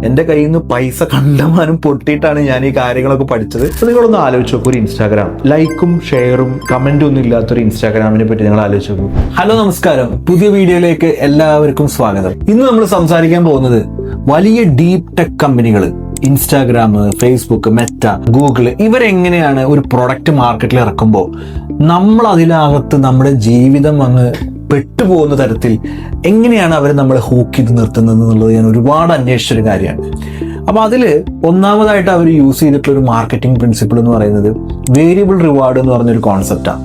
എൻ്റെ കയ്യിൽ നിന്ന് പൈസ കണ്ടമാനം പൊട്ടിയിട്ടാണ് ഞാൻ ഈ കാര്യങ്ങളൊക്കെ പഠിച്ചത്. അപ്പോൾ നിങ്ങളൊന്ന് ആലോചിച്ച് നോക്കൂ, ഒരു ഇൻസ്റ്റാഗ്രാം ലൈക്കും ഷെയറും കമന്റും ഒന്നും ഇല്ലാത്തൊരു ഇൻസ്റ്റാഗ്രാമിനെ പറ്റി നിങ്ങൾ ആലോചിച്ച് നോക്കൂ. ഹലോ നമസ്കാരം, പുതിയ വീഡിയോയിലേക്ക് എല്ലാവർക്കും സ്വാഗതം. ഇന്ന് നമ്മൾ സംസാരിക്കാൻ പോകുന്നത് വലിയ ഡീപ് ടെക് കമ്പനികൾ ഇൻസ്റ്റാഗ്രാം, ഫേസ്ബുക്ക്, മെറ്റ, ഗൂഗിൾ ഇവരെങ്ങനെയാണ് ഒരു പ്രൊഡക്റ്റ് മാർക്കറ്റിൽ ഇറക്കുമ്പോൾ നമ്മൾ അതിനകത്ത് നമ്മുടെ ജീവിതം അങ്ങ് പെട്ടുപോകുന്ന തരത്തിൽ എങ്ങനെയാണ് അവർ നമ്മളെ ഹൂക്ക് ചെയ്ത് നിർത്തുന്നത് എന്നുള്ളത് ഞാൻ ഒരുപാട് അന്വേഷിച്ചൊരു കാര്യമാണ്. അപ്പോൾ അതിൽ ഒന്നാമതായിട്ട് അവർ യൂസ് ചെയ്തിട്ടുള്ള ഒരു മാർക്കറ്റിംഗ് പ്രിൻസിപ്പിൾ എന്ന് പറയുന്നത് വേരിയബിൾ റിവാർഡ് എന്ന് പറഞ്ഞൊരു കോൺസെപ്റ്റാണ്.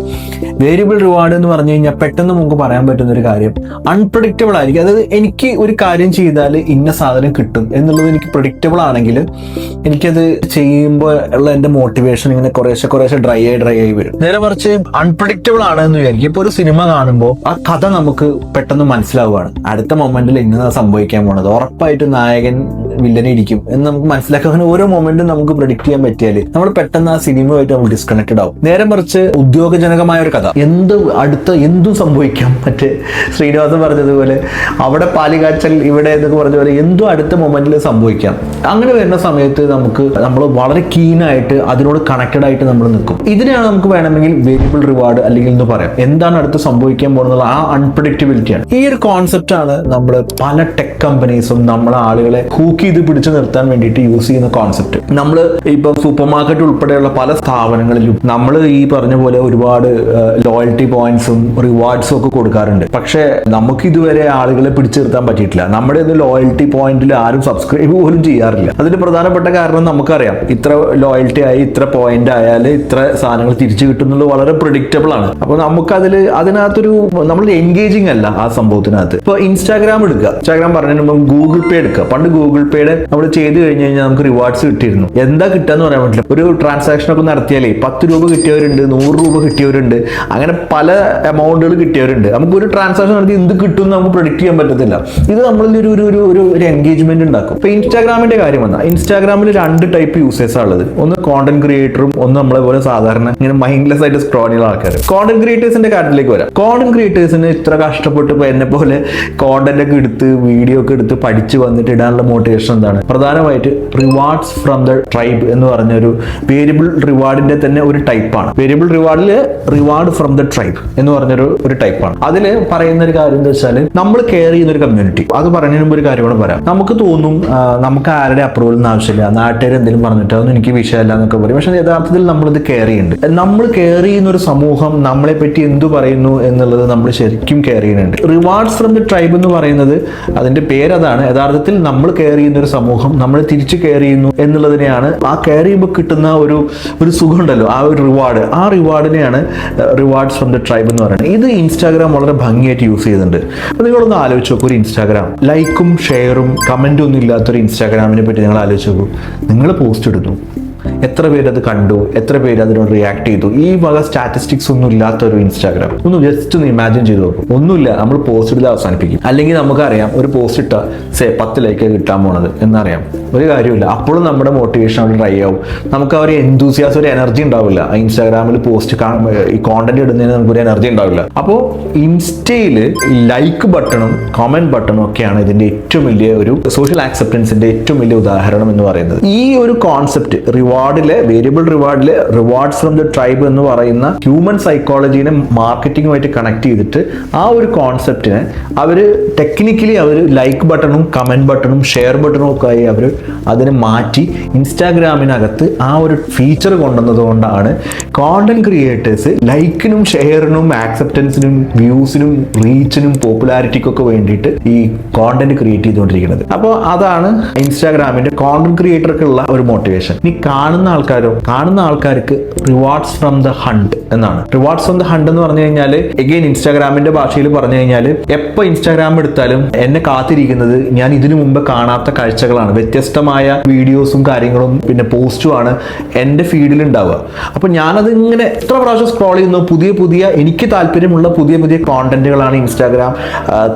വേരിയബിൾ റിവാർഡ് എന്ന് പറഞ്ഞു കഴിഞ്ഞാൽ പെട്ടെന്ന് നമുക്ക് പറയാൻ പറ്റുന്ന ഒരു കാര്യം അൺപ്രഡിക്റ്റബിൾ ആയിരിക്കും. അതായത് എനിക്ക് ഒരു കാര്യം ചെയ്താൽ ഇന്ന സാധനം കിട്ടും എന്നുള്ളത് എനിക്ക് പ്രഡിക്റ്റബിൾ ആണെങ്കിൽ എനിക്കത് ചെയ്യുമ്പോൾ ഉള്ള എൻ്റെ മോട്ടിവേഷൻ ഇങ്ങനെ കുറേശ്ശെ ഡ്രൈ ആയി വരും. നേരെ മറിച്ച് അൺപ്രഡിക്റ്റബിൾ ആണ് എന്ന് വിചാരിക്കും. ഇപ്പോൾ ഒരു സിനിമ കാണുമ്പോൾ ആ കഥ നമുക്ക് പെട്ടെന്ന് മനസ്സിലാവുകയാണ്. അടുത്ത മൊമെന്റിൽ ഇന്നതാണ് സംഭവിക്കാൻ പോണത്, ഉറപ്പായിട്ടും നായകൻ വില്ലനെ ഇടിക്കും എന്ന് നമുക്ക് മനസ്സിലാക്കാൻ ഓരോ മൊമെന്റും നമുക്ക് പ്രഡിക്ട് ചെയ്യാൻ പറ്റിയാൽ നമ്മൾ പെട്ടെന്ന് ആ സിനിമയുമായിട്ട് നമ്മൾ ഡിസ്കണക്റ്റഡ് ആവും. നേരെ മറിച്ച് ഉദ്യോഗജനകമായ ഒരു കഥ, എന്തും സംഭവിക്കാം. മറ്റേ ശ്രീനിവാസൻ പറഞ്ഞതുപോലെ അവിടെ പാലികാച്ചൽ ഇവിടെ എന്നൊക്കെ പറഞ്ഞ പോലെ എന്തും അടുത്ത മൊമെന്റിൽ സംഭവിക്കാം. അങ്ങനെ വരുന്ന സമയത്ത് നമ്മൾ വളരെ കീനായിട്ട് അതിനോട് കണക്റ്റഡ് ആയിട്ട് നമ്മൾ നിൽക്കും. ഇതിനെയാണ് നമുക്ക് വേണമെങ്കിൽ വേരിയബിൾ റിവാർഡ് അല്ലെങ്കിൽ എന്ന് പറയാം. എന്താണ് അടുത്ത് സംഭവിക്കാൻ പോകുന്നത്, ആ അൺപ്രഡിക്റ്റബിലിറ്റിയാണ്. ഈ ഒരു കോൺസെപ്റ്റ് ആണ് നമ്മൾ പല ടെക് കമ്പനീസും നമ്മളെ ആളുകളെ ഹൂക്ക് ചെയ്ത് പിടിച്ചു നിർത്താൻ വേണ്ടിയിട്ട് യൂസ് ചെയ്യുന്ന കോൺസെപ്റ്റ്. നമ്മൾ ഇപ്പം സൂപ്പർ മാർക്കറ്റ് ഉൾപ്പെടെയുള്ള പല സ്ഥാപനങ്ങളിലും നമ്മൾ ഈ പറഞ്ഞ പോലെ ഒരുപാട് ലോയൽറ്റി പോയിന്റ്സും റിവാർഡ്സും ഒക്കെ കൊടുക്കാറുണ്ട്. പക്ഷെ നമുക്ക് ഇതുവരെ ആളുകളെ പിടിച്ചു നിർത്താൻ പറ്റിയിട്ടില്ല. നമ്മുടെ ലോയൽറ്റി പോയിന്റിൽ ആരും സബ്സ്ക്രൈബ് പോലും ചെയ്യാറില്ല. അതിന് പ്രധാനപ്പെട്ട കാരണം നമുക്കറിയാം, ഇത്ര ലോയൽറ്റി ആയി ഇത്ര പോയിന്റ് ആയാൽ ഇത്ര സാധനങ്ങൾ തിരിച്ചു കിട്ടുന്നത് വളരെ പ്രിഡിക്റ്റബിൾ ആണ്. അപ്പൊ നമുക്ക് അതിനകത്തൊരു നമ്മൾ എൻഗേജിങ് അല്ല ആ സംഭവത്തിനകത്ത്. ഇപ്പൊ ഇൻസ്റ്റാഗ്രാം എടുക്കുക, ഇൻസ്റ്റാഗ്രാം പറഞ്ഞതിന് ഗൂഗിൾ പേ എടുക്കുക. പണ്ട് ഗൂഗിൾ പേയുടെ നമ്മൾ ചെയ്ത് കഴിഞ്ഞ് കഴിഞ്ഞാൽ നമുക്ക് റിവാർഡ്സ് കിട്ടിയിരുന്നു. എന്താ കിട്ടാന്ന് പറയാൻ പറ്റില്ല. ഒരു ട്രാൻസാക്ഷൻ ഒക്കെ നടത്തിയാലേ 10 രൂപ കിട്ടിയവരുണ്ട്, 100 രൂപ കിട്ടിയവരുണ്ട്, അങ്ങനെ പല എമൗണ്ടുകൾ കിട്ടിയവരുണ്ട്. നമുക്ക് ഒരു ട്രാൻസാക്ഷൻ നടത്തി എന്ത് കിട്ടും എന്ന് നമുക്ക് പ്രൊഡിക്ട് ചെയ്യാൻ പറ്റത്തില്ല. ഇത് നമ്മളിൽ ഒരു എൻഗേജ്മെന്റ് ഉണ്ടാക്കും. ഇപ്പൊ ഇൻസ്റ്റാഗ്രാമിന്റെ കാര്യം വന്നാൽ ഇൻസ്റ്റാഗ്രാമിൽ 2 ടൈപ്പ് യൂസേഴ്സ് ഉള്ളത്. ഒന്ന് കോണ്ടന്റ് ക്രിയേറ്ററും ഒന്ന് നമ്മളെ പോലെ സാധാരണ ഇങ്ങനെ മൈൻഡ്ലെസ് ആയിട്ട് സ്ക്രോൾ ചെയ്യുന്ന ആൾക്കാർ. കോണ്ടന്റ് ക്രിയേറ്റേഴ്സിന്റെ കാര്യത്തിലേക്ക് വരാം. കോണ്ടന്റ് ക്രിയേറ്റേഴ്സിന് ഇത്ര കഷ്ടപ്പെട്ട് ഇപ്പൊ എന്നെ പോലെ കോണ്ടന്റ് ഒക്കെ എടുത്ത് വീഡിയോ ഒക്കെ എടുത്ത് പഠിച്ച് വന്നിട്ട് ഇടാനുള്ള മോട്ടിവേഷൻ എന്താണ്? പ്രധാനമായിട്ട് റിവാർഡ്സ് ഫ്രം ദ ട്രൈബ് എന്ന് പറഞ്ഞ ഒരു വേരിയബിൾ റിവാർഡിന്റെ തന്നെ ഒരു ടൈപ്പാണ്. വേരിയബിൾ റിവാർഡിൽ റിവാർഡ് ഫ്രം ദ ട്രൈബ് എന്ന് പറഞ്ഞൊരു ടൈപ്പാണ്. അതിൽ പറയുന്ന ഒരു കാര്യം എന്താ വെച്ചാൽ നമ്മൾ കെയർ ചെയ്യുന്ന ഒരു കമ്മ്യൂണിറ്റി. അത് പറയുന്നതിന് മുമ്പ് ഒരു കാര്യമാണ് പറയാം. നമുക്ക് തോന്നും നമുക്ക് ആരുടെ അപ്രൂവൽ ആവശ്യമില്ല, നാട്ടുകാർ എന്തെങ്കിലും പറഞ്ഞിട്ട് അതൊന്നും എനിക്ക് വിഷയമല്ല എന്നൊക്കെ പറയും. പക്ഷെ യഥാർത്ഥത്തിൽ നമ്മളിത് കെയർ ചെയ്യുന്നുണ്ട്. നമ്മൾ കെയർ ചെയ്യുന്ന ഒരു സമൂഹം നമ്മളെ പറ്റി എന്തു പറയുന്നു എന്നുള്ളത് നമ്മൾ ശരിക്കും കെയർ ചെയ്യുന്നുണ്ട്. റിവാർഡ്സ് ഫ്രം ദ ട്രൈബ് എന്ന് പറയുന്നത് അതിന്റെ പേരതാണ്. യഥാർത്ഥത്തിൽ നമ്മൾ കെയർ ചെയ്യുന്ന ഒരു സമൂഹം നമ്മൾ തിരിച്ചു കെയർ ചെയ്യുന്നു എന്നുള്ളതിനെയാണ്. ആ കെയർ ചെയ്യുമ്പോൾ കിട്ടുന്ന ഒരു സുഖം ഉണ്ടല്ലോ, ആ ഒരു റിവാർഡ്, ആ റിവാർഡിനെയാണ് റിവാർഡ്സ് ഫ്രം ദ ട്രൈബ് എന്ന് പറയുന്നത്. ഇത് ഇൻസ്റ്റാഗ്രാം വളരെ ഭംഗിയായിട്ട് യൂസ് ചെയ്യുന്നുണ്ട്. അപ്പോൾ നിങ്ങളൊന്ന് ആലോചിച്ച് നോക്കൂ, ഒരു ഇൻസ്റ്റാഗ്രാം ലൈക്കും ഷെയറും കമന്റും ഒന്നും ഇല്ലാത്തൊരു ഇൻസ്റ്റാഗ്രാമിനെ പറ്റി നിങ്ങൾ ആലോചിച്ച് നോക്കൂ. നിങ്ങൾ പോസ്റ്റ് ഇടുന്നു, എത്ര പേര് അത് കണ്ടു, എത്ര പേര് അതിനോട് റിയാക്ട് ചെയ്തു, ഈ വക സ്റ്റാറ്റിസ്റ്റിക്സ് ഒന്നും ഇല്ലാത്ത ഒരു ഇൻസ്റ്റാഗ്രാം. ഒന്ന് ജസ്റ്റ് ഒന്ന് ഇമാജിൻ ചെയ്ത് നോക്കും. ഒന്നുമില്ല, നമ്മൾ പോസ്റ്റ് ഇട്ട് അവസാനിപ്പിക്കും. അല്ലെങ്കിൽ നമുക്കറിയാം ഒരു പോസ്റ്റ് ഇട്ടാൽ 10 ലൈക്ക് കിട്ടാൻ പോണത് എന്നറിയാം. ഒരു കാര്യമില്ല, അപ്പോഴും നമ്മുടെ മോട്ടിവേഷൻ അവിടെ ഡ്രൈ ആവും. നമുക്ക് ഒരു എന്തൂസിയാസം, ഒരു എനർജി ഉണ്ടാവില്ല. ഇൻസ്റ്റാഗ്രാമിൽ പോസ്റ്റ് ഈ കോണ്ടന്റ് ഇടുന്നതിന് നമുക്കൊരു എനർജി ഉണ്ടാവില്ല. അപ്പോൾ ഇൻസ്റ്റയിൽ ലൈക്ക് ബട്ടണും കമന്റ് ബട്ടണും ഒക്കെയാണ് ഇതിന്റെ ഏറ്റവും വലിയ ഒരു സോഷ്യൽ ആക്സെപ്റ്റൻസിന്റെ ഏറ്റവും വലിയ ഉദാഹരണം എന്ന് പറയുന്നത്. ഈ ഒരു കോൺസെപ്റ്റ് വേരിയബിൾ റിവാർഡിലെ റിവാർഡ്സ് ഫ്രം ദ ട്രൈബ് എന്ന് പറയുന്ന ഹ്യൂമൻ സൈക്കോളജീനെ മാർക്കറ്റിംഗുമായിട്ട് കണക്ട് ചെയ്തിട്ട് ആ ഒരു കോൺസെപ്റ്റിനെ അവർ ടെക്നിക്കലി ലൈക്ക് ബട്ടണും കമന്റ് ബട്ടണും ഷെയർ ബട്ടണും ഒക്കെ ആയി അതിനെ മാറ്റി ഇൻസ്റ്റാഗ്രാമിനകത്ത് ആ ഒരു ഫീച്ചർ കൊണ്ടുവന്നതുകൊണ്ടാണ് കോണ്ടന്റ് ക്രിയേറ്റേഴ്സ് ലൈക്കിനും ഷെയറിനും ആക്സെപ്റ്റൻസിനും വ്യൂസിനും റീച്ചിനും പോപ്പുലാരിറ്റിക്കൊക്കെ വേണ്ടിയിട്ട് ഈ കോണ്ടന്റ് ക്രിയേറ്റ് ചെയ്തുകൊണ്ടിരിക്കുന്നത്. അപ്പോൾ അതാണ് ഇൻസ്റ്റാഗ്രാമിന്റെ കോണ്ടന്റ് ക്രിയേറ്റർക്കുള്ള ഒരു മോട്ടിവേഷൻ. ഇനി കാണുന്ന ആൾക്കാർക്ക് റിവാർഡ്സ് ഫ്രം ദ ഹണ്ട് എന്നാണ്. റിവാർഡ്സ് ഫ്രം ദ ഹണ്ട് എന്ന് പറഞ്ഞു കഴിഞ്ഞാൽ എഗെയിൻ ഇൻസ്റ്റാഗ്രാമിന്റെ ഭാഷയിൽ പറഞ്ഞു കഴിഞ്ഞാൽ എപ്പോൾ ഇൻസ്റ്റാഗ്രാം എടുത്താലും എന്നെ കാത്തിരിക്കുന്നത് ഞാൻ ഇതിനു മുമ്പ് കാണാത്ത കാഴ്ചകളാണ്. വ്യത്യസ്തമായ വീഡിയോസും കാര്യങ്ങളും പിന്നെ പോസ്റ്റും ആണ് എൻ്റെ ഫീഡിൽ ഉണ്ടാവുക. അപ്പൊ ഞാനത് ഇങ്ങനെ എത്ര പ്രാവശ്യം സ്ക്രോൾ ചെയ്യുന്നു, പുതിയ എനിക്ക് താല്പര്യമുള്ള പുതിയ കോണ്ടന്റുകളാണ് ഇൻസ്റ്റാഗ്രാം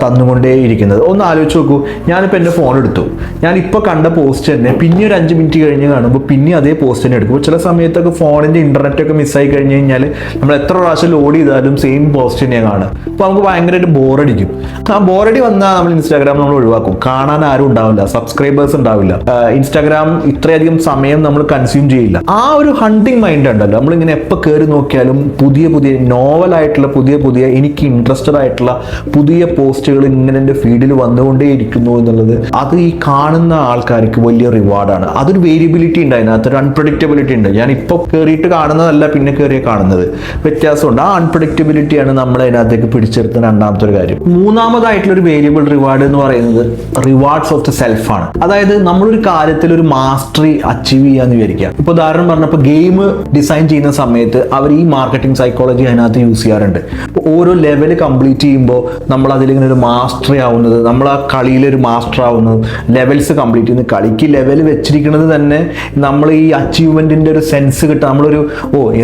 തന്നുകൊണ്ടേ ഇരിക്കുന്നത്. ഒന്ന് ആലോചിച്ച് നോക്കൂ, ഞാനിപ്പോൾ എൻ്റെ ഫോൺ എടുത്തു, ഞാനിപ്പോൾ കണ്ട പോസ്റ്റ് തന്നെ പിന്നെ ഒരു 5 മിനിറ്റ് കഴിഞ്ഞ് കാണുമ്പോൾ പിന്നെ അതേ പോസ്റ്റ് തന്നെ എടുക്കും. ചില സമയത്തൊക്കെ ഫോണിന്റെ ഇന്റർനെറ്റ് ഒക്കെ മിസ്സായി കഴിഞ്ഞ് കഴിഞ്ഞാൽ നമ്മൾ എത്ര പ്രാവശ്യം ലോഡ് ചെയ്താലും സെയിം പോസ്റ്റ് തന്നെയാണ് കാണുക. അപ്പോൾ നമുക്ക് ഭയങ്കരമായിട്ട് ബോറടിക്കും. ആ ബോറടി വന്നാൽ നമ്മൾ ഇൻസ്റ്റാഗ്രാം നമ്മൾ ഒഴിവാക്കും. കാണാൻ ആരും ഉണ്ടാവില്ല, സബ്സ്ക്രൈബേഴ്സ് ഉണ്ടാവില്ല, ഇൻസ്റ്റാഗ്രാം ഇത്രയധികം സമയം നമ്മൾ കൺസ്യൂം ചെയ്യില്ല. ആ ഒരു ഹണ്ടിങ് മൈൻഡ് ഉണ്ടല്ലോ, നമ്മളിങ്ങനെ എപ്പോൾ കയറി നോക്കിയാലും പുതിയ പുതിയ നോവലായിട്ടുള്ള പുതിയ എനിക്ക് ഇൻട്രസ്റ്റഡ് ആയിട്ടുള്ള പുതിയ പോസ്റ്റുകൾ ഇങ്ങനെ എൻ്റെ ഫീഡിൽ വന്നുകൊണ്ടേയിരിക്കുന്നു എന്നുള്ളത് അത് ഈ കാണുന്ന ആൾക്കാർക്ക് വലിയ റിവാർഡാണ്. അതൊരു വേരിയബിലിറ്റി ഉണ്ട്, അതിനകത്തൊരു അൺപ്രഡിക്റ്റബിലിറ്റി ഉണ്ട്. ഞാൻ ഇപ്പോൾ കയറിയിട്ട് കാണുന്നതല്ല പിന്നെ കയറിയ കാണുന്നത്, വ്യത്യാസമുണ്ട്. ആ അൺപ്രഡിക്റ്റബിലിറ്റിയാണ് നമ്മൾ അതിനകത്തേക്ക് പിടിച്ചെടുത്തുന്ന രണ്ടാമത്തെ ഒരു കാര്യം. മൂന്നാമതായിട്ടുള്ള ഒരു വേരിയബിൾ റിവാർഡ് എന്ന് പറയുന്നത് റിവാർഡ്സ് ഓഫ് ദ സെൽഫ് ആണ്. അതായത് നമ്മളൊരു കാര്യത്തിൽ ഒരു മാസ്റ്ററി അച്ചീവ് ചെയ്യാന്ന് വിചാരിക്കുക. ഇപ്പൊ ഉദാഹരണം പറഞ്ഞപ്പോൾ ഗെയിം ഡിസൈൻ ചെയ്യുന്ന സമയത്ത് അവർ ഈ മാർക്കറ്റിംഗ് സൈക്കോളജി അതിനകത്ത് യൂസ് ചെയ്യാറുണ്ട്. ഓരോ ലെവൽ കംപ്ലീറ്റ് ചെയ്യുമ്പോൾ നമ്മൾ അതിലിങ്ങനെ ഒരു മാസ്റ്ററി ആവുന്നത്, നമ്മൾ ആ കളിയിലൊരു മാസ്റ്റർ ആവുന്നത്, ലെവൽസ് കംപ്ലീറ്റ് ചെയ്യുന്നത്, കളിക്ക് ലെവൽ വെച്ചിരിക്കുന്നത് തന്നെ നമ്മൾ ഈ അച്ചീവ്മെന്റിന്റെ ഒരു സെൻസ് കിട്ടാൻ, നമ്മളൊരു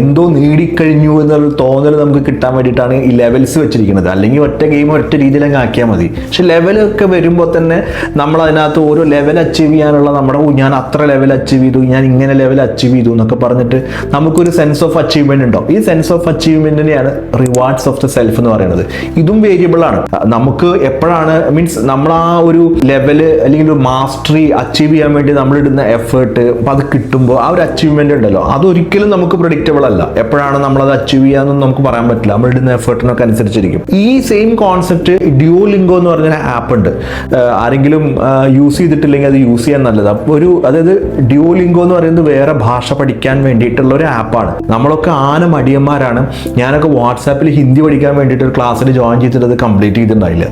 എന്തോ നേടിക്കഴിഞ്ഞു എന്നുള്ള തോന്നൽ നമുക്ക് കിട്ടാൻ വേണ്ടിയിട്ടാണ് ഈ ലെവൽസ് വെച്ചിരിക്കുന്നത്. അല്ലെങ്കിൽ ഒറ്റ ഗെയിം ഒറ്റ രീതിയിലങ്ങ് ആക്കിയാൽ മതി. പക്ഷെ ലെവലൊക്കെ വരുമ്പോൾ തന്നെ നമ്മൾ അതിനകത്ത് ഓരോ ലെവൽ അച്ചീവ് ചെയ്യാനുള്ള നമ്മുടെ ഞാൻ അത്ര ലെവൽ അച്ചീവ് ചെയ്തു, ഞാൻ ഇങ്ങനെ ലെവൽ അച്ചീവ് ചെയ്തു എന്നൊക്കെ പറഞ്ഞിട്ട് നമുക്കൊരു സെൻസ് ഓഫ് അച്ചീവ്മെന്റ് ഉണ്ടാവും. ഈ സെൻസ് ഓഫ് അച്ചീവ്മെന്റിനെയാണ് റിവാർഡ്സ് ഓഫ് ദ സെൽഫ് എന്ന് പറയുന്നത്. ഇതും വേരിയബിൾ ആണ്. നമുക്ക് എപ്പോഴാണ് മീൻസ് നമ്മൾ ആ ഒരു ലെവല് അല്ലെങ്കിൽ ഒരു മാസ്റ്ററി അച്ചീവ് ചെയ്യാൻ വേണ്ടി നമ്മൾ ഇടുന്ന എഫേർട്ട്, അപ്പൊ അത് കിട്ടുമ്പോൾ ആ ഒരു അച്ചീവ്മെന്റ് ഉണ്ടല്ലോ, അതൊരിക്കലും നമുക്ക് പ്രഡിക്റ്റബിൾ അല്ല. എപ്പോഴാണ് നമ്മളത് അച്ചീവ് ചെയ്യാന്നൊന്നും നമുക്ക് പറയാൻ പറ്റില്ല. നമ്മൾ ഇടുന്ന എഫേർട്ടിനൊക്കെ അനുസരിച്ചിരിക്കും. ഈ സെയിം കോൺസെപ്റ്റ് ഡ്യൂലിംഗോ എന്ന് പറഞ്ഞ ആപ്പ് ഉണ്ട്. ആരെങ്കിലും യൂസ് ചെയ്തിട്ടില്ലെങ്കിൽ അത് യൂസ് ചെയ്യാൻ നല്ലത്. അപ്പോൾ അതായത് ഡ്യൂലിംഗോ എന്ന് പറയുന്നത് വേറെ ഭാഷ പഠിക്കാൻ വേണ്ടിയിട്ടുള്ള ഒരു ആപ്പാണ്. നമ്മളൊക്കെ മടിയന്മാരാണ്. ഞാനൊക്കെ വാട്സാപ്പിൽ ഹിന്ദി പഠിക്കാൻ വേണ്ടിയിട്ട് ഒരു ക്ലാസ്സിൽ ജോയിൻ ചെയ്തിട്ട് അത് കംപ്ലീറ്റ് ചെയ്തിട്ടുണ്ടായില്ല.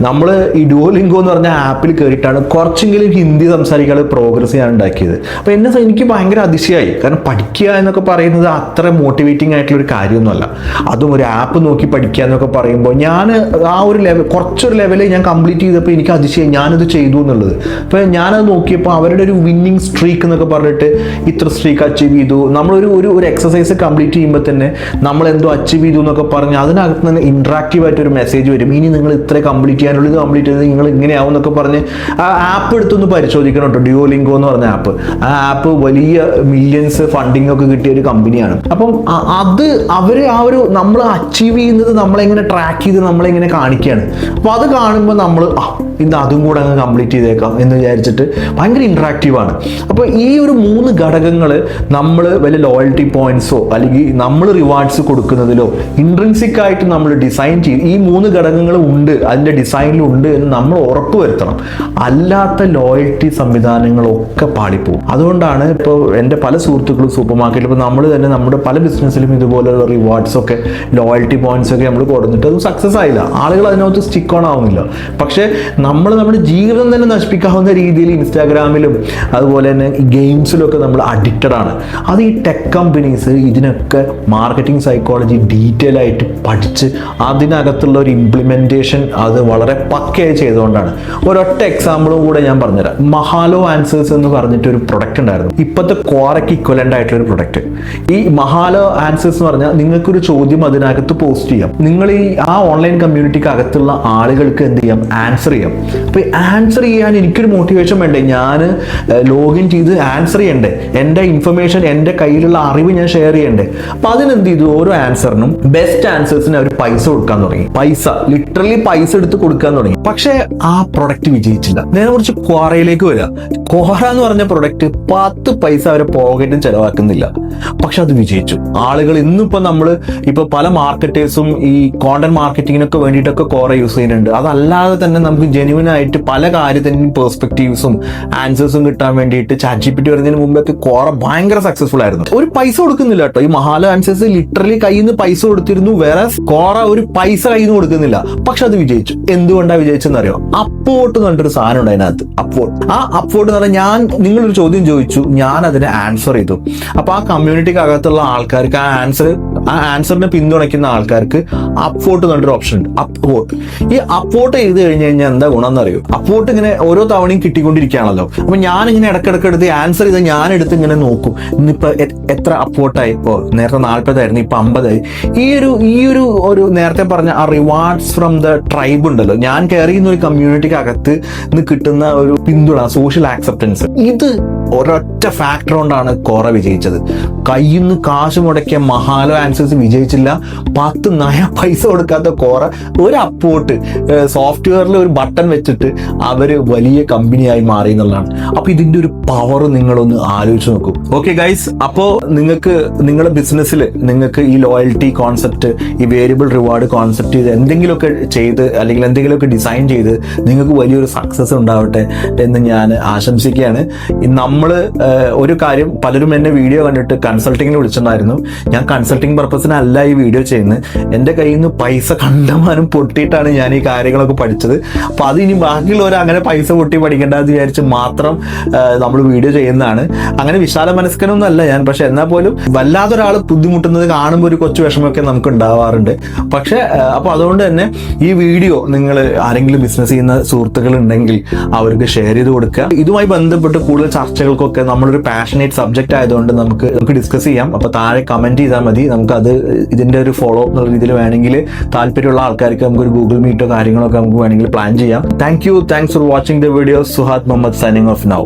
നമ്മൾ ഈ ഡ്യൂലിംഗോ എന്ന് പറഞ്ഞ ആപ്പിൽ കയറിയിട്ടാണ് കുറച്ചെങ്കിലും ഹിന്ദി സംസാരിക്കാൻ പ്രോഗ്രസ് ചെയ്യാൻ ഉണ്ടാക്കിയത്. അപ്പോൾ എനിക്ക് ഭയങ്കര അതിശയമായി. കാരണം പഠിക്കുക എന്നൊക്കെ പറയുന്നത് അത്ര മോട്ടിവേറ്റിംഗ് ആയിട്ടുള്ള ഒരു കാര്യമൊന്നുമല്ല. അതും ഒരു ആപ്പ് നോക്കി പഠിക്കുക എന്നൊക്കെ പറയുമ്പോൾ ഞാൻ ആ ഒരു ലെവൽ, കുറച്ചൊരു ലെവൽ ഞാൻ കംപ്ലീറ്റ് ചെയ്തപ്പോൾ എനിക്ക് അതിശയം ഞാനത് ചെയ്തു എന്നുള്ളത്. അപ്പോൾ ഞാനത് നോക്കിയപ്പോൾ അവരുടെ ഒരു വിന്നിങ് സ്ട്രീക്ക് എന്നൊക്കെ പറഞ്ഞിട്ട് ഇത്ര സ്ട്രീക്ക് അച്ചീവ് ചെയ്തു. നമ്മളൊരു ഒരു എക്സസൈസ് കംപ്ലീറ്റ് ചെയ്യുമ്പോൾ തന്നെ നമ്മൾ എന്തോ അച്ചീവ് ചെയ്തു എന്നൊക്കെ പറഞ്ഞ് അതിനകത്ത് നിന്ന് ഇൻട്രാക്റ്റീവ് ആയിട്ട് ഒരു മെസ്സേജ് വരും. ഇനി നിങ്ങൾ ഇത്ര കംപ്ലീറ്റ് ചെയ്യാനുള്ളത് കംപ്ലീറ്റ് ചെയ്ത് നിങ്ങൾ ഇങ്ങനെയാവും എന്നൊക്കെ പറഞ്ഞ് ആ ആപ്പ് എടുത്തൊന്ന് പരിശോധിക്കണം കേട്ടോ. ഡ്യൂലിംഗോ എന്ന് പറഞ്ഞ ആപ്പ്. ആ ആപ്പ് വലിയ മില്യൺസ് ഫണ്ടിങ് ഒക്കെ കിട്ടിയ ഒരു കമ്പനിയാണ്. അപ്പം അത് അവര് ആ ഒരു നമ്മൾ അച്ചീവ് ചെയ്യുന്നത് നമ്മളെങ്ങനെ ട്രാക്ക് ചെയ്ത് നമ്മളെങ്ങനെ കാണിക്കുകയാണ്. അപ്പോൾ അത് കാണുമ്പോൾ നമ്മൾ ഇന്ന് അതും കൂടെ അങ്ങ് കംപ്ലീറ്റ് ചെയ്തേക്കാം എന്ന് വിചാരിച്ചിട്ട് ഭയങ്കര ഇൻട്രാക്റ്റീവ് ആണ്. അപ്പോൾ ഈ ഒരു 3 ഘടകങ്ങൾ നമ്മൾ വലിയ ലോയൽറ്റി പോയിന്റ്സോ അല്ലെങ്കിൽ നമ്മൾ റിവാർഡ്സ് കൊടുക്കുന്നതിലോ ഇൻട്രിൻസിക് ആയിട്ട് നമ്മൾ ഡിസൈൻ ചെയ്ത് ഈ 3 ഘടകങ്ങളും ഉണ്ട്, അതിൻ്റെ ഡിസൈനിലുണ്ട് എന്ന് നമ്മൾ ഉറപ്പുവരുത്തണം. അല്ലാത്ത ലോയൽറ്റി സംവിധാനങ്ങളൊക്കെ പാളിപ്പോകും. അതുകൊണ്ടാണ് ഇപ്പോൾ എൻ്റെ പല സുഹൃത്തുക്കളും സൂപ്പർ മാർക്കറ്റിൽ, ഇപ്പോൾ നമ്മൾ തന്നെ നമ്മുടെ പല ബിസിനസ്സിലും ഇതുപോലെയുള്ള റിവാർഡ്സ് ഒക്കെ ലോയൽറ്റി പോയിന്റ്സ് ഒക്കെ നമ്മൾ കൊടുത്തിട്ട് അത് സക്സസ് ആയില്ല. ആളുകൾ അതിനകത്ത് സ്റ്റിക്ക് ഓൺ ആവുന്നില്ല. പക്ഷേ നമ്മൾ നമ്മുടെ ജീവിതം തന്നെ നശിപ്പിക്കാവുന്ന രീതിയിൽ ഇൻസ്റ്റാഗ്രാമിലും അതുപോലെ തന്നെ ഈ ഗെയിംസിലൊക്കെ നമ്മൾ അഡിക്റ്റഡ് ആണ്. അത് ഈ ടെക് കമ്പനീസ് ഇതിനൊക്കെ മാർക്കറ്റിംഗ് സൈക്കോളജി ഡീറ്റെയിൽ ആയിട്ട് പഠിച്ച് അതിനകത്തുള്ള ഒരു ഇംപ്ലിമെന്റേഷൻ അത് വളരെ പക്കയായി ചെയ്തുകൊണ്ടാണ്. ഒരൊറ്റ എക്സാമ്പിളും കൂടെ ഞാൻ പറഞ്ഞുതരാം. മഹാലോ ആൻസേഴ്സ് എന്ന് പറഞ്ഞിട്ട് ഒരു പ്രൊഡക്റ്റ് ഉണ്ടായിരുന്നു. ഇപ്പോഴത്തെ ക്വാറയ്ക്ക് ഇക്വലന്റ് ആയിട്ടുള്ള ഒരു പ്രൊഡക്റ്റ്. ഈ മഹാലോ ആൻസേഴ്സ് എന്ന് പറഞ്ഞാൽ നിങ്ങൾക്കൊരു ചോദ്യം അതിനകത്ത് പോസ്റ്റ് ചെയ്യാം. നിങ്ങൾ ആ ഓൺലൈൻ കമ്മ്യൂണിറ്റിക്ക് അകത്തുള്ള ആളുകൾക്ക് എന്ത് ചെയ്യാം, ആൻസർ ചെയ്യാം. അപ്പോൾ ആൻസർ ചെയ്യാൻ എനിക്കൊരു മോട്ടിവേഷൻ വേണ്ടേ? ഞാൻ ലോഗിൻ ചെയ്ത് ആൻസർ ചെയ്യണ്ടേ? എൻ്റെ ഇൻഫർമേഷൻ, എൻ്റെ കയ്യിലുള്ള അറിവ് ഞാൻ ഷെയർ ചെയ്യണ്ടേ? അപ്പോൾ അതിനെന്ത് ചെയ്തു, ഓരോ ആൻസറിനും ബെസ്റ്റ് ആൻസേഴ്സിന് അവർ പൈസ കൊടുക്കാൻ തുടങ്ങി. ലിറ്ററലി പൈസ എടുത്ത് കൊടുക്കാൻ തുടങ്ങി. പക്ഷേ ആ പ്രൊഡക്റ്റ് വിജയിച്ചില്ല. നേരെ കുറിച്ച് ക്വാറയിലേക്ക് വരിക. ക്വാറ എന്ന് പറഞ്ഞ പ്രൊഡക്റ്റ് 10 പൈസ അവരെ പോക്കറ്റിൽ ചെലവാക്കുന്നില്ല. പക്ഷെ അത് വിജയിച്ചു. ആളുകൾ ഇന്നിപ്പോൾ നമ്മൾ ഇപ്പോൾ പല മാർക്കറ്റേഴ്സും ഈ കോണ്ടന്റ് മാർക്കറ്റിങ്ങിനൊക്കെ വേണ്ടിയിട്ടൊക്കെ ക്വാറ യൂസ് ചെയ്യുന്നുണ്ട്. അതല്ലാതെ തന്നെ നമുക്ക് ജെന്യുവൻ ആയിട്ട് പല കാര്യത്തിനും പെർസ്പെക്റ്റീവ്സും ആൻസേഴ്സും കിട്ടാൻ വേണ്ടിയിട്ട് ChatGPT വരുന്നതിന് മുമ്പൊക്കെ ക്വാറ ഭയങ്കര സക്സസ്ഫുൾ ആയിരുന്നു. ഒരു പൈസ കൊടുക്കുന്നില്ല കേട്ടോ. ഈ മഹാലോ ആൻസേഴ്സ് ലിറ്ററലി കയ്യിൽ നിന്ന് പൈസ കൊടുത്തിരുന്നു. വേറെ ക്വാറ ഒരു പൈസ കയ്യിൽ നിന്ന് കൊടുക്കുന്നില്ല. പക്ഷെ അത് വിജയിച്ചു. എന്തുകൊണ്ടാണ് വിജയിച്ചെന്ന് അറിയോ? അപ്വോട്ട് എന്ന് പറഞ്ഞിട്ടൊരു സാധനം ഉണ്ട് അതിനകത്ത്. അപ്വോട്ട് എന്ന് പറഞ്ഞാൽ നിങ്ങളൊരു ചോദ്യം ചോദിച്ചു, ഞാൻ അതിനെ ആൻസർ ചെയ്തു. അപ്പൊ ആ കമ്മ്യൂണിറ്റിക്ക് അകത്തുള്ള ആൾക്കാർക്ക് ആ ആൻസറിനെ പിന്തുണയ്ക്കുന്ന ആൾക്കാർക്ക് അപ്വോട്ട് എന്ന് പറഞ്ഞൊരു ഓപ്ഷൻ ഉണ്ട്. അപ്വോട്ട്. ഈ അപ്വോട്ട് ചെയ്ത് കഴിഞ്ഞ് കഴിഞ്ഞാൽ എന്താ ഗുണം എന്നറിയോ? അപ്വോട്ട് ഇങ്ങനെ ഓരോ തവണയും കിട്ടിക്കൊണ്ടിരിക്കുകയാണല്ലോ. അപ്പൊ ഞാനിങ്ങനെ ഇടക്കിടക്ക് എടുത്ത് ആൻസർ ചെയ്ത് ഞാനെടുത്ത് ഇങ്ങനെ നോക്കും, ഇന്നിപ്പോ എത്ര അപ്വോട്ടായി. ഇപ്പോ നേരത്തെ 40 ആയിരുന്നു, ഇപ്പൊ 50 ആയി. ഈ ഒരു നേരത്തെ പറഞ്ഞ ആ റിവാർഡ്സ് ഫ്രം ദ ട്രൈബ് ഉണ്ടല്ലോ, ഞാൻ കയറി ചെയ്യുന്ന ഒരു കമ്മ്യൂണിറ്റിക്ക് അകത്ത് നിന്ന് കിട്ടുന്ന ഒരു പിന്തുണ, സോഷ്യൽ ആക്സെപ്റ്റൻസ്, ഇത് ഒരൊറ്റ ഫാക്ടർ കൊണ്ടാണ് കോറ വിജയിച്ചത്. കയ്യിൽ നിന്ന് കാശ് മുടക്കിയ മഹാലോ ആൻസേഴ്സ് വിജയിച്ചില്ല. 10 നയ പൈസ കൊടുക്കാത്ത കോറ ഒരു അപ്പോട്ട് സോഫ്റ്റ്വെയറിൽ ഒരു ബട്ടൺ വെച്ചിട്ട് അവര് വലിയ കമ്പനിയായി മാറി എന്നുള്ളതാണ്. അപ്പൊ ഇതിന്റെ ഒരു പവർ നിങ്ങളൊന്ന് ആലോചിച്ച് നോക്കൂ. ഓക്കെ ഗൈസ്, അപ്പോ നിങ്ങൾക്ക് നിങ്ങളുടെ ബിസിനസ്സിൽ നിങ്ങൾക്ക് ഈ ലോയൽറ്റി കോൺസെപ്റ്റ്, ഈ വേരിയബിൾ റിവാർഡ് കോൺസെപ്റ്റ് ചെയ്ത് എന്തെങ്കിലുമൊക്കെ ചെയ്ത് അല്ലെങ്കിൽ എന്തെങ്കിലുമൊക്കെ ഡിസൈൻ ചെയ്ത് നിങ്ങൾക്ക് വലിയൊരു സക്സസ് ഉണ്ടാവട്ടെ എന്ന് ഞാൻ ആശംസിക്കുകയാണ്. നമ്മൾ ഒരു കാര്യം, പലരും എന്നെ വീഡിയോ കണ്ടിട്ട് കൺസൾട്ടിങ്ങിന് വിളിച്ചിട്ടുണ്ടായിരുന്നു. ഞാൻ കൺസൾട്ടിങ് പർപ്പസിനല്ല ഈ വീഡിയോ ചെയ്യുന്നത്. എൻ്റെ കയ്യിൽ നിന്ന് പൈസ കണ്ടമാനം പൊട്ടിയിട്ടാണ് ഞാൻ ഈ കാര്യങ്ങളൊക്കെ പഠിച്ചത്. അപ്പൊ അത് ഇനി ബാക്കിയുള്ളവർ അങ്ങനെ പൈസ പൊട്ടി പഠിക്കേണ്ടെന്ന് വിചാരിച്ച് മാത്രം നമ്മൾ വീഡിയോ ചെയ്യുന്നതാണ്. അങ്ങനെ വിശാല മനസ്കനൊന്നും അല്ല ഞാൻ. പക്ഷെ എന്നാൽ പോലും വല്ലാതൊരാൾ ബുദ്ധിമുട്ടുന്നത് കാണുമ്പോൾ ഒരു കൊച്ചു വിഷമമൊക്കെ നമുക്ക് ഉണ്ടാവാറുണ്ട്. പക്ഷെ അപ്പൊ അതുകൊണ്ട് തന്നെ ഈ വീഡിയോ നിങ്ങൾ ആരെങ്കിലും ബിസിനസ് ചെയ്യുന്ന സുഹൃത്തുക്കൾ ഉണ്ടെങ്കിൽ അവർക്ക് ഷെയർ ചെയ്ത് കൊടുക്കുക. ഇതുമായി ബന്ധപ്പെട്ട് കൂടുതൽ ചർച്ചകൾക്കൊക്കെ നമ്മളൊരു പാഷനേറ്റ് സബ്ജക്റ്റ് ആയതുകൊണ്ട് നമുക്ക് ഡിസ്കസ് ചെയ്യാം. അപ്പൊ താഴെ കമന്റ് ചെയ്താൽ മതി. നമുക്കത് ഇതിന്റെ ഒരു ഫോളോ അപ്പ് എന്നുള്ള രീതിയിൽ വേണമെങ്കിൽ താല്പര്യമുള്ള ആൾക്കാർക്ക് നമുക്കൊരു ഗൂഗിൾ മീറ്റോ കാര്യങ്ങളൊക്കെ നമുക്ക് വേണമെങ്കിൽ പ്ലാൻ ചെയ്യാം. Thanks for watching the video. Suhad Muhammad signing off now.